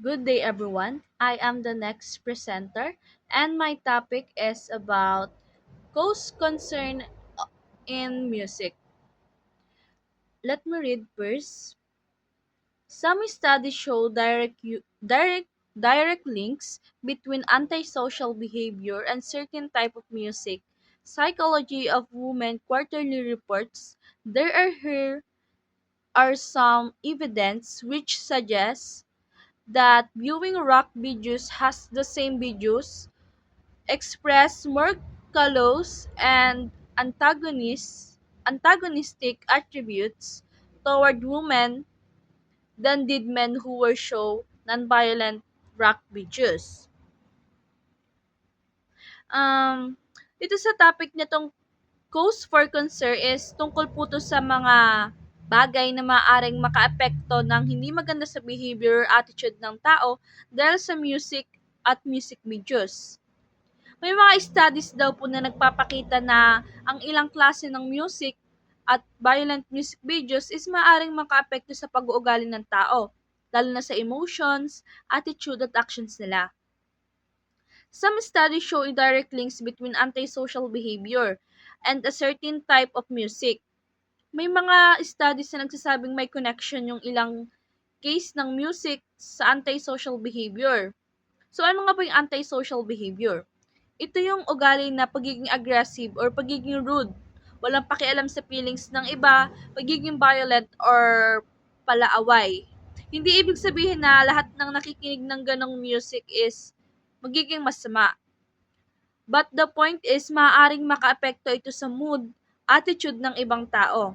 Good day, everyone. I am the next presenter, and my topic is about cause concern in music. Let me read first. Some studies show direct links between antisocial behavior and certain type of music. Psychology of Women quarterly reports there are some evidence which suggests that viewing rock videos has the same videos express more callous and antagonistic attributes toward women than did men who were show nonviolent rock videos. Um, Dito sa topic nitong cause for concern is tungkol po to sa mga bagay na maaaring makaapekto ng hindi maganda sa behavior or attitude ng tao dahil sa music at music videos. May mga studies daw po na nagpapakita na ang ilang klase ng music at violent music videos is maaaring makaapekto sa pag-uugali ng tao, lalo na sa emotions, attitude at actions nila. Some studies show direct links between antisocial behavior and a certain type of music. May mga studies na nagsasabing may connection yung ilang case ng music sa antisocial behavior. So ano nga ba yung antisocial behavior? Ito yung ugali na pagiging aggressive or pagiging rude, walang pakialam sa feelings ng iba, pagiging violent or palaaway. Hindi ibig sabihin na lahat ng nakikinig ng ganong music is magiging masama. But the point is, maaaring makaapekto ito sa mood, attitude ng ibang tao.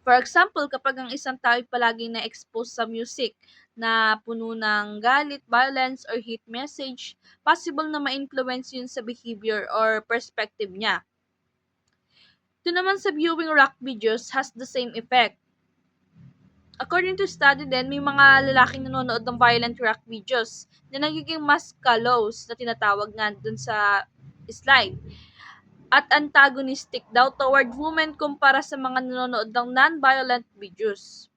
For example, kapag ang isang tao ay palaging na-expose sa music na puno ng galit, violence, or hate message, possible na ma-influence yun sa behavior or perspective niya. Ito naman sa viewing rock videos has the same effect. According to study din, may mga lalaking nanonood ng violent rock videos na nagiging mas callous na tinatawag nga dun sa slide at antagonistic daw toward women kumpara sa mga nanonood ng non-violent videos.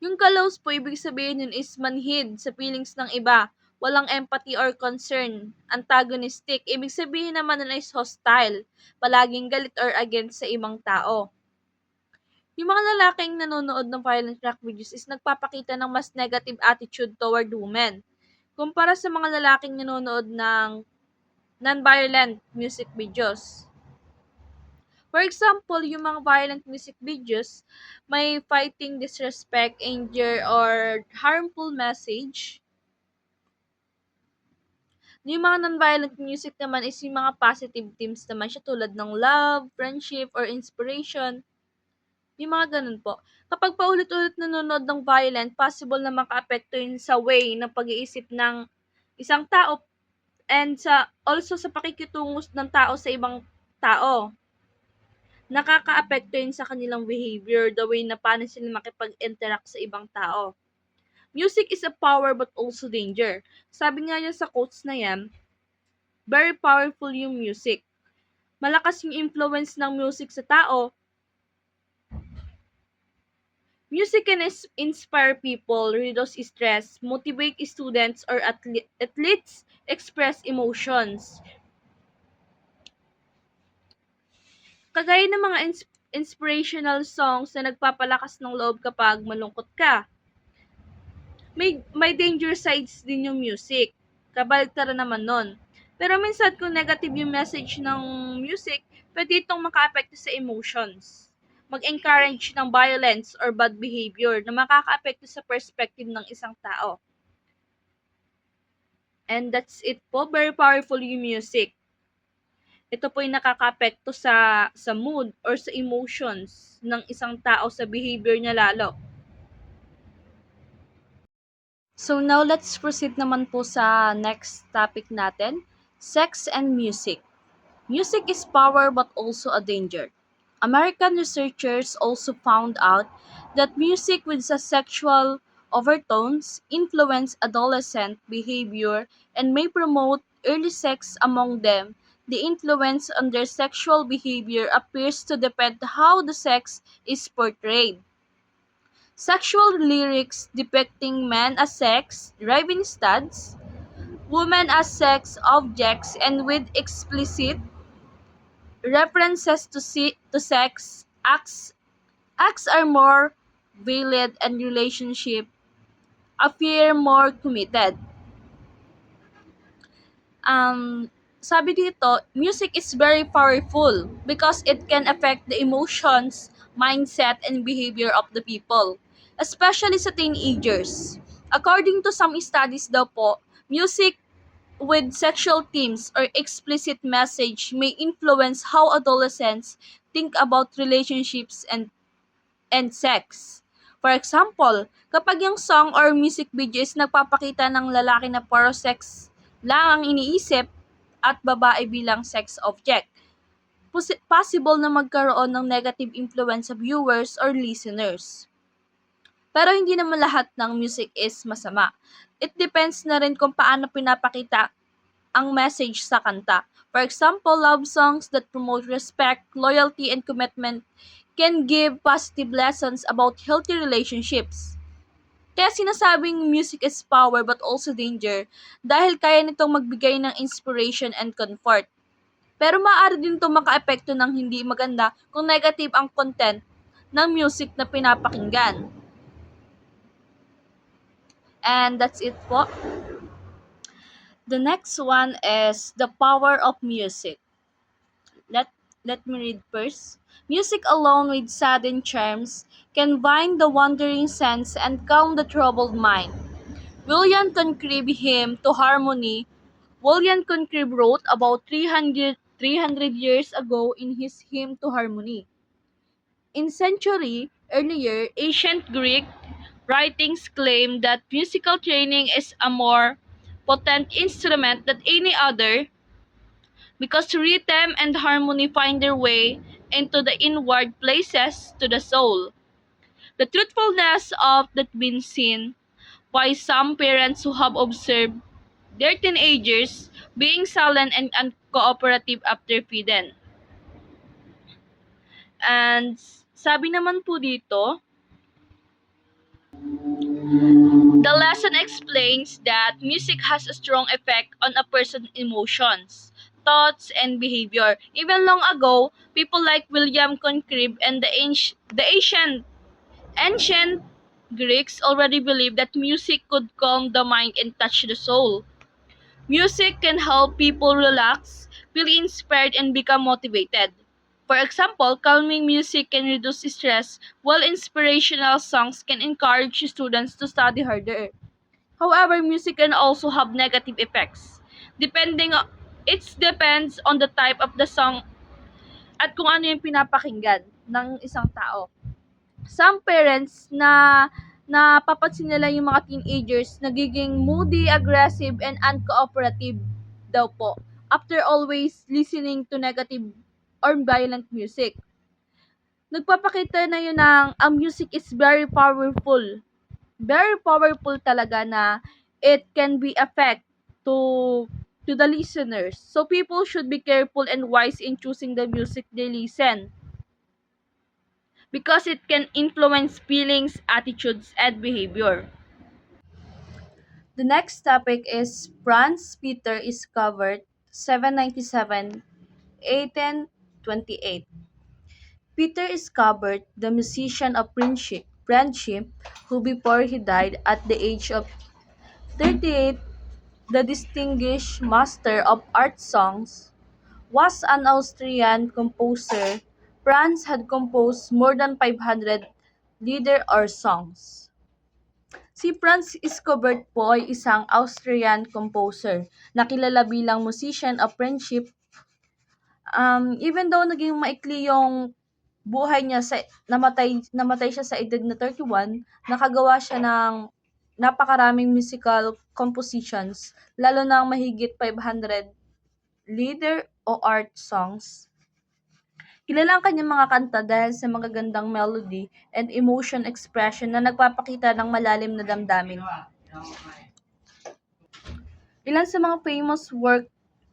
Yung callous po, ibig sabihin nun is manhid sa feelings ng iba, walang empathy or concern, antagonistic. Ibig sabihin naman nun is hostile, palaging galit or against sa ibang tao. Yung mga lalaking nanonood ng violent rock videos is nagpapakita ng mas negative attitude toward women, kumpara sa mga lalaking nanonood ng non-violent music videos. For example, yung mga violent music videos, may fighting, disrespect, anger, or harmful message. Yung mga non-violent music naman is yung mga positive themes naman siya tulad ng love, friendship, or inspiration. Yung mga ganun po. Kapag paulit-ulit nanonood ng violent, possible na makaapekto yun sa way ng pag-iisip ng isang tao and also sa pakikitungo ng tao sa ibang tao. Nakakaapekto yun sa kanilang behavior, the way na paano sila makipag-interact sa ibang tao. Music is a power but also danger. Sabi nga yan sa quotes na yan, very powerful yung music. Malakas yung influence ng music sa tao. Music can inspire people, reduce stress, motivate students or athletes, express emotions. Kagaya ng mga inspirational songs na nagpapalakas ng loob kapag malungkot ka. May danger sides din yung music. Kabaligtaran naman nun. Pero minsan kung negative yung message ng music, pwede itong makaapekto sa emotions. Mag-encourage ng violence or bad behavior na makakaapekto sa perspective ng isang tao. And that's it po. Very powerful yung music. Ito po ay nakakaapekto sa mood or sa emotions ng isang tao sa behavior niya lalo. So now let's proceed naman po sa next topic natin, sex and music. Music is power but also a danger. American researchers also found out that music with sexual overtones influence adolescent behavior and may promote early sex among them. The influence on their sexual behavior appears to depend how the sex is portrayed. Sexual lyrics depicting men as sex-driven studs, women as sex objects, and with explicit references to sex acts are more veiled and relationship appear more committed. um, Sabi dito, music is very powerful because it can affect the emotions, mindset, and behavior of the people, especially sa teenagers. According to some studies daw po, music with sexual themes or explicit message may influence how adolescents think about relationships and sex. For example, kapag yung song or music video is nagpapakita ng lalaki na puro sex lang ang iniisip at babae bilang sex object, possible na magkaroon ng negative influence sa viewers or listeners. Pero hindi naman lahat ng music is masama. It depends na rin kung paano pinapakita ang message sa kanta. For example, love songs that promote respect, loyalty, and commitment can give positive lessons about healthy relationships. Kaya sinasabing music is power but also danger dahil kaya nitong magbigay ng inspiration and comfort. Pero maaari din itong makaapekto ng hindi maganda kung negative ang content ng music na pinapakinggan. And that's it po. The next one is the power of music. Let let me read first. Music alone with sudden charms can bind the wandering sense and calm the troubled mind. William Congreve hymn to harmony. William Congreve wrote about 300 years ago in his hymn to harmony. In century earlier, ancient Greek writings claim that musical training is a more potent instrument than any other because rhythm and harmony find their way into the inward places to the soul. The truthfulness of that been seen by some parents who have observed their teenagers being silent and uncooperative after feeding. And sabi naman po dito, the lesson explains that music has a strong effect on a person's emotions, thoughts, and behavior. Even long ago, people like William Congreve and the ancient Greeks already believed that music could calm the mind and touch the soul. Music can help people relax, feel inspired, and become motivated. For example, calming music can reduce stress, while inspirational songs can encourage students to study harder. However, music can also have negative effects. It depends on the type of the song at kung ano yung pinapakinggan ng isang tao. Some parents na napapansin nila yung mga teenagers nagiging moody, aggressive, and uncooperative daw po after always listening to negative or violent music. Nagpapakita na yun ng ang music is very powerful. Very powerful talaga na it can be affect to the listeners. So people should be careful and wise in choosing the music they listen because it can influence feelings, attitudes, and behavior. The next topic is Franz Peter is covered 797 1828. Peter is covered, the musician of friendship, who before he died at the age of 38, the distinguished master of art songs, was an Austrian composer. Franz had composed more than 500 lieder or songs. Si Franz Schubert po ay isang Austrian composer na kilala bilang musician of friendship. Even though naging maikli yung buhay niya, namatay siya sa edad na 31, nakagawa siya ng napakaraming musical compositions, lalo na mahigit 500 lieder o art songs. Kilala ang kanyang mga kanta dahil sa magagandang melody and emotion expression na nagpapakita ng malalim na damdamin. Ilan sa mga famous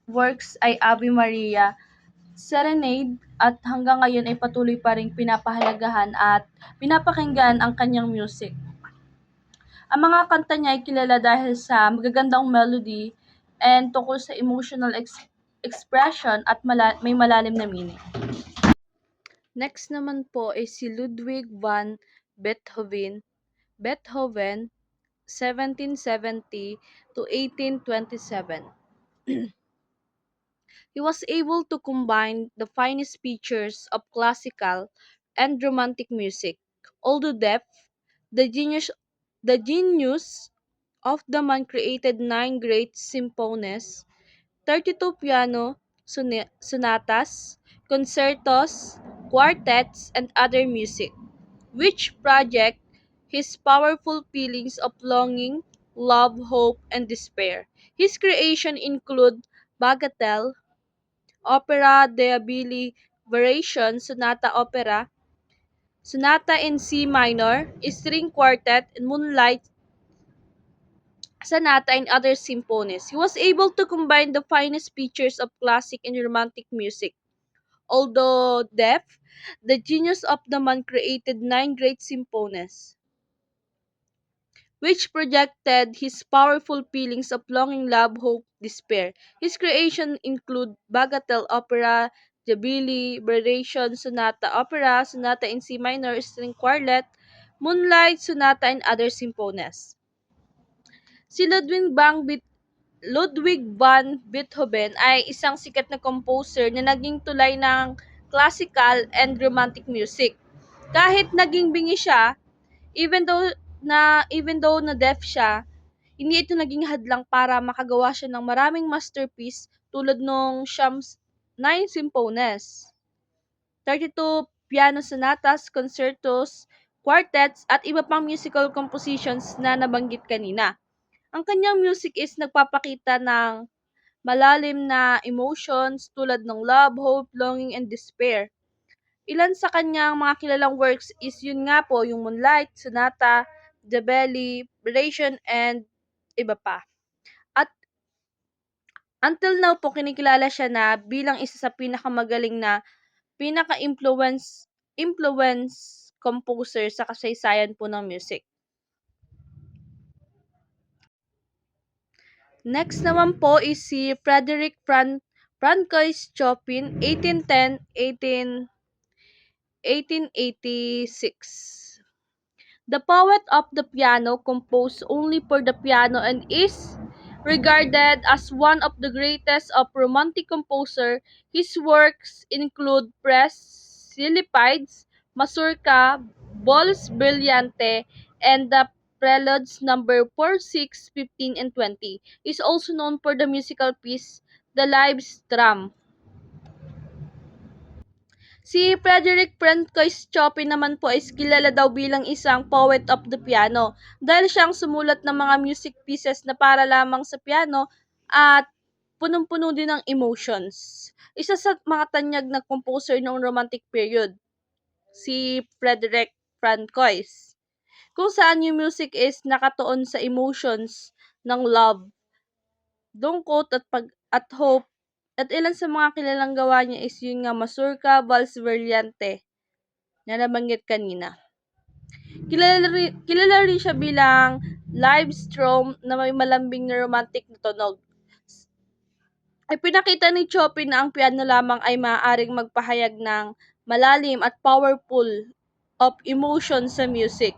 works ay Ave Maria, Serenade, at hanggang ngayon ay patuloy pa ring pinapahalagahan at pinapakinggan ang kanyang music. Ang mga kanta niya ay kilala dahil sa magagandang melody and tungkol sa emotional expression at may malalim na meaning. Next naman po ay si Ludwig van Beethoven. Beethoven, 1770 to 1827. He was able to combine the finest features of classical and romantic music. Although deaf, the genius, the genius of the man created nine great symphonies, 32 piano sonatas, concertos, quartets, and other music, which project his powerful feelings of longing, love, hope, and despair. His creation include Bagatelle, Opera Diabelli Variation, Sonata Opera, Sonata in C minor, String Quartet, and Moonlight Sonata and other symphonies. He was able to combine the finest features of classic and romantic music. Although deaf, the genius of the man created nine great symphonies, which projected his powerful feelings of longing, love, hope, despair. His creation include Bagatelle Opera, Diabelli, Variation, Sonata Opera, Sonata in C minor, String Quartet, Moonlight Sonata, and other symphonies. Si Ludwig van Beethoven ay isang sikat na composer na naging tulay ng classical and romantic music. Kahit naging bingi siya, even though na deaf siya, hindi ito naging hadlang para makagawa siya ng maraming masterpiece tulad nung Siyam 9 symphonies, 32 piano sonatas, concertos, quartets, at iba pang musical compositions na nabanggit kanina. Ang kanyang music is nagpapakita ng malalim na emotions tulad ng love, hope, longing, and despair. Ilan sa kanyang mga kilalang works is yun nga po, yung Moonlight, Sonata, The Belly, Variation, and iba pa. At until now po, kinikilala siya na bilang isa sa pinakamagaling na pinaka-influence composer sa kasaysayan po ng music. Next naman po is si Frederick Francois Chopin, 1886. The poet of the piano composed only for the piano and is regarded as one of the greatest of romantic composer. His works include Philippides, Mazurka, Bols Brillante, and the Preludes number 4, 6, 15, and 20. He is also known for the musical piece The Liebestram. Si Frederick Francois Chopin naman po is kilala daw bilang isang poet of the piano dahil siyang sumulat ng mga music pieces na para lamang sa piano at punong-puno din ng emotions. Isa sa mga tanyag na composer ng romantic period, si Frederick Francois, kung saan yung music is nakatuon sa emotions ng love, lungkot at hope. At ilan sa mga kilalang gawa niya is yun nga Mazurka, Vals Brillante na nabanggit kanina. Kilala rin siya bilang live strum na may malambing na romantic na tunog. Ay pinakita ni Chopin na ang piano lamang ay maaaring magpahayag ng malalim at powerful of emotion sa music.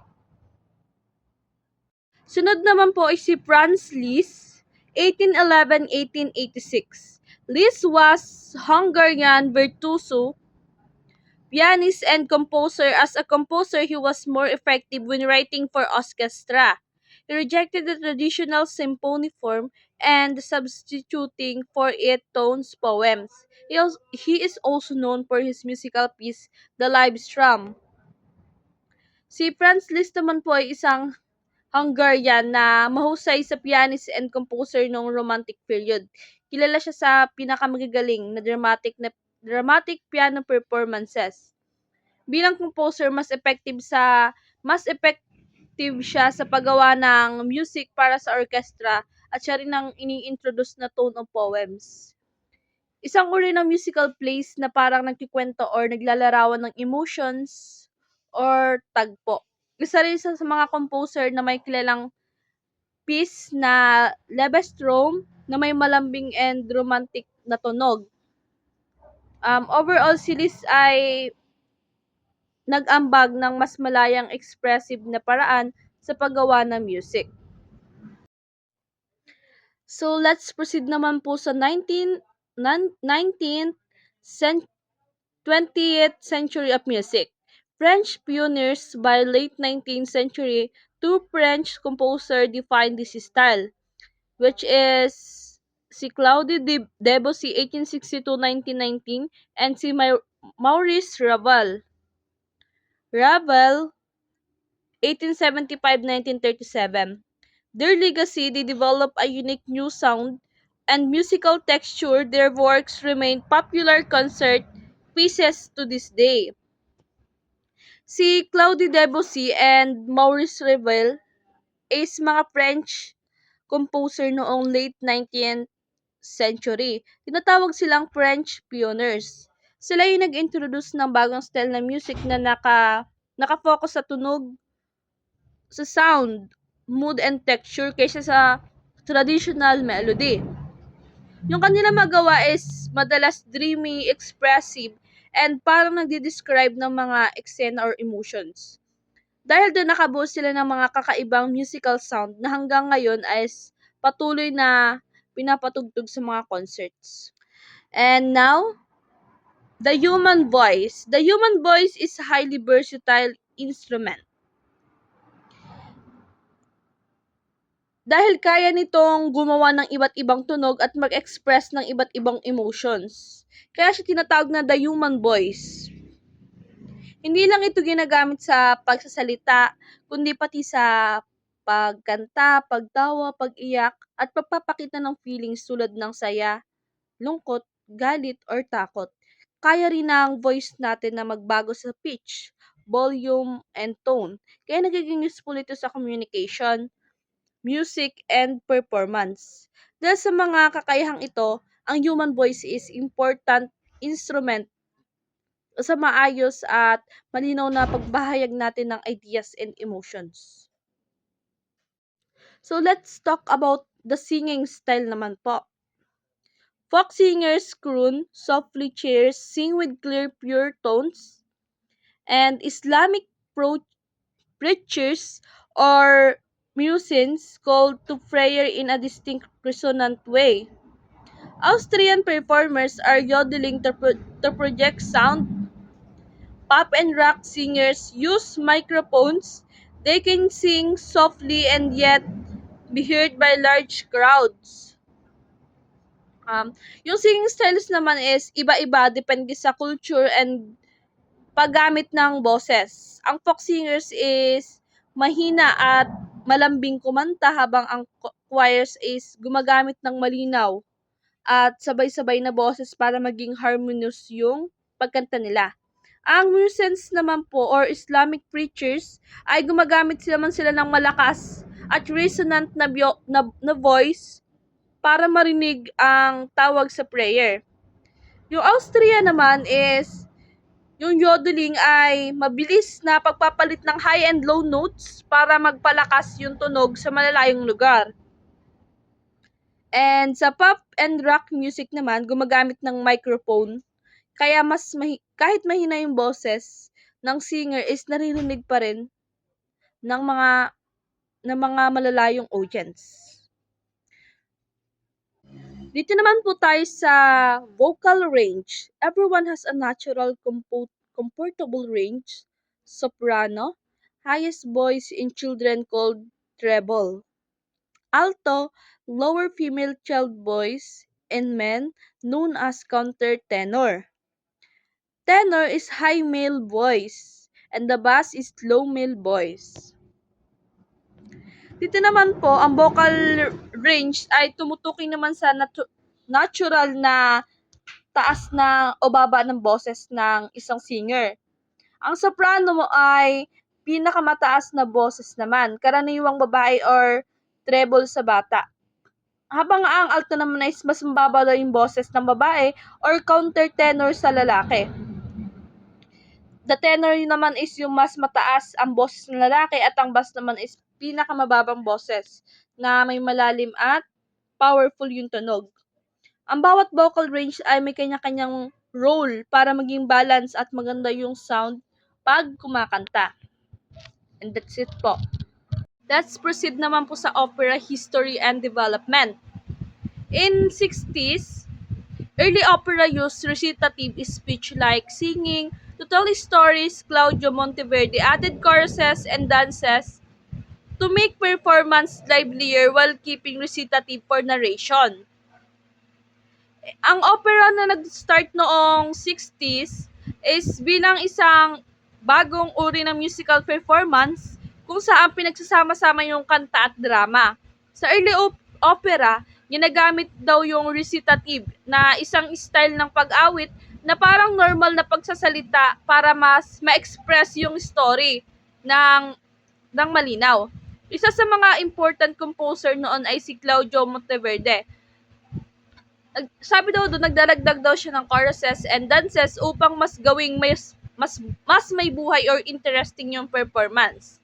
Sunod naman po ay si Franz Liszt, 1811-1886. Liszt was Hungarian virtuoso, pianist, and composer. As a composer, he was more effective when writing for orchestra. He rejected the traditional symphony form and substituting for it tones poems. He is also known for his musical piece, The Liebestram. Si Franz Liszt naman po ay isang Hungarian na mahusay sa pianist and composer noong Romantic period. Kilala siya sa pinakamagagaling na dramatic piano performances. Bilang composer, mas effective siya sa paggawa ng music para sa orchestra at siya rin ang ini-introduce na tone of poems. Isang uri ng musical plays na parang nagkikwento or naglalarawan ng emotions or tagpo. Isa rin sa mga composer na may kilalang piece na Lebestroom na may malambing and romantic na tunog. Overall, si Liszt ay nag-ambag ng mas malayang expressive na paraan sa paggawa ng music. So, let's proceed naman po sa 19th 20th century of music. French pioneers by late 19th century, two French composers defined this style, which is si Claude Debussy 1862-1919 and si Maurice Ravel. Ravel 1875-1937. Their legacy, they developed a unique new sound and musical texture. Their works remain popular concert pieces to this day. Si Claude Debussy and Maurice Ravel is mga French composer noong late 19th century. Tinatawag silang French pioneers. Sila yung nag-introduce ng bagong style ng music na naka-focus sa tunog, sa sound, mood, and texture kaysa sa traditional melody. Yung kanilang magawa is madalas dreamy, expressive, and parang nagdi-describe ng mga eksena or emotions. Dahil doon nakabuo sila ng mga kakaibang musical sound na hanggang ngayon is patuloy na pinapatugtog sa mga concerts. And now, the human voice. The human voice is a highly versatile instrument. Dahil kaya nitong gumawa ng iba't ibang tunog at mag-express ng iba't ibang emotions. Kaya siya tinatawag na the human voice. Hindi lang ito ginagamit sa pagsasalita, kundi pati sa pagkanta, pagtawa, pag-iyak, at pagpapakita ng feelings tulad ng saya, lungkot, galit, or takot. Kaya rin ng voice natin na magbago sa pitch, volume, and tone. Kaya nagiging useful ito sa communication, music, and performance. Dahil sa mga kakayahang ito, ang human voice is important instrument sa maayos at malinaw na pagbahayag natin ng ideas and emotions. So let's talk about the singing style naman po. Folk singers croon, softly cheers, sing with clear, pure tones, and Islamic preachers or muezzins called to prayer in a distinct resonant way. Austrian performers are yodeling to project sound. Pop and rock singers use microphones. They can sing softly and yet be heard by large crowds. Yung singing styles naman is iba-iba depende sa culture and paggamit ng boses. Ang folk singers is mahina at malambing kumanta habang ang choirs is gumagamit ng malinaw at sabay-sabay na boses para maging harmonious yung pagkanta nila. Ang muezzins naman po or Islamic preachers ay gumagamit sila ng malakas at resonant na voice para marinig ang tawag sa prayer. Yung Austria naman is yung yodeling ay mabilis na pagpapalit ng high and low notes para magpalakas yung tunog sa malalayong lugar. And sa pop and rock music naman, gumagamit ng microphone. Kaya kahit mahina yung boses ng singer is naririnig pa rin ng mga malalayong audience. Dito naman po tayo sa vocal range. Everyone has a natural comfortable range. Soprano, highest voice in children called treble. Alto, lower female child voice in men known as countertenor. Tenor is high male voice and the bass is low male voice. Dito naman po, ang vocal range ay tumutukoy naman sa natural na taas na o baba ng boses ng isang singer. Ang soprano mo ay pinakamataas na boses naman, karaniwang babae or treble sa bata. habang ang alto naman ay mas mababa daw yung boses ng babae or countertenor sa lalaki. The tenor naman is yung mas mataas ang boses ng lalaki at ang bass naman is pinakamababang boses na may malalim at powerful yung tunog. Ang bawat vocal range ay may kanya-kanyang role para maging balance at maganda yung sound pag kumakanta. And that's it po. Let's proceed naman po sa opera history and development. In 60s, early opera used recitative speech like singing. To tell stories, Claudio Monteverdi added choruses and dances to make performance livelier while keeping recitative for narration. Ang opera na nag-start noong 60s is bilang isang bagong uri ng musical performance kung saan pinagsasama-sama yung kanta at drama. Sa early opera, ginagamit daw yung recitative na isang style ng pag-awit na parang normal na pagsasalita para mas ma-express yung story ng malinaw. Isa sa mga important composer noon ay si Claudio Monteverde. Sabi daw doon, nagdaragdag daw siya ng choruses and dances upang mas gawing mas may buhay or interesting yung performance.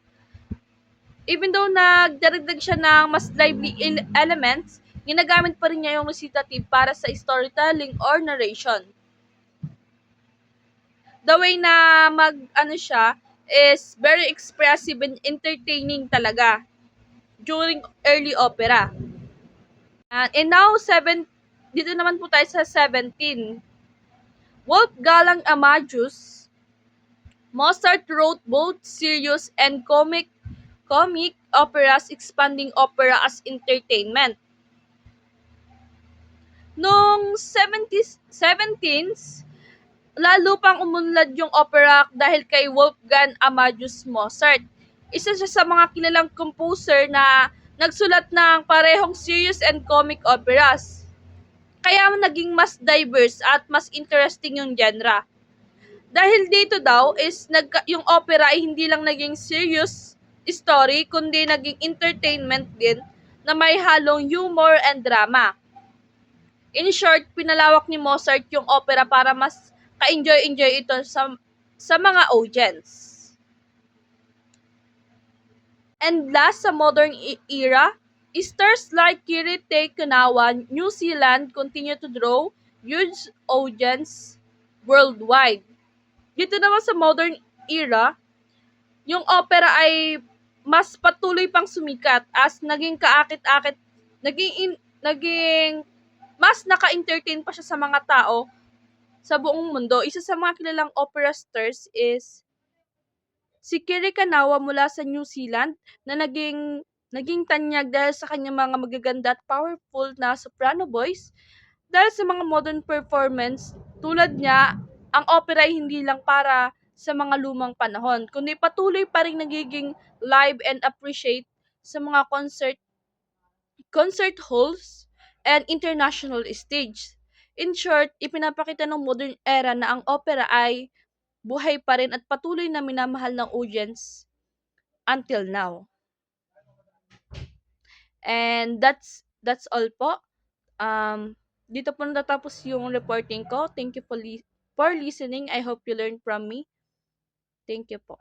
Even though nagdaragdag siya ng mas lively elements, ginagamit pa rin niya yung recitative para sa storytelling or narration. The way na siya is very expressive and entertaining talaga during early opera. And now, dito naman po tayo sa 17. Wolfgang Amadeus Mozart wrote both serious and comic operas, expanding opera as entertainment. Noong 17s, lalo pang umunlad yung opera dahil kay Wolfgang Amadeus Mozart. Isa siya sa mga kilalang composer na nagsulat ng parehong serious and comic operas. Kaya naging mas diverse at mas interesting yung genre. Dahil dito daw is yung opera ay hindi lang naging serious story kundi naging entertainment din na may halong humor and drama. In short, pinalawak ni Mozart yung opera para mas ka-enjoy ito sa mga audience. And last, sa modern era, stars like Kirite Kanawa, New Zealand continue to draw huge audience worldwide. Dito naman sa modern era, yung opera ay mas patuloy pang sumikat as naging kaakit-akit, naging mas naka-entertain pa siya sa mga tao sa buong mundo. Isa sa mga kilalang opera stars is si Kiri Kanawa mula sa New Zealand na naging tanyag dahil sa kanyang mga magaganda at powerful na soprano voice. Dahil sa mga modern performance, tulad niya, ang opera ay hindi lang para sa mga lumang panahon, kundi patuloy pa rin nagiging live and appreciate sa mga concert halls and international stage. In short, ipinapakita ng modern era na ang opera ay buhay pa rin at patuloy na minamahal ng audience until now. And that's all po. Dito po natatapos yung reporting ko. Thank you for listening. I hope you learned from me. Thank you po.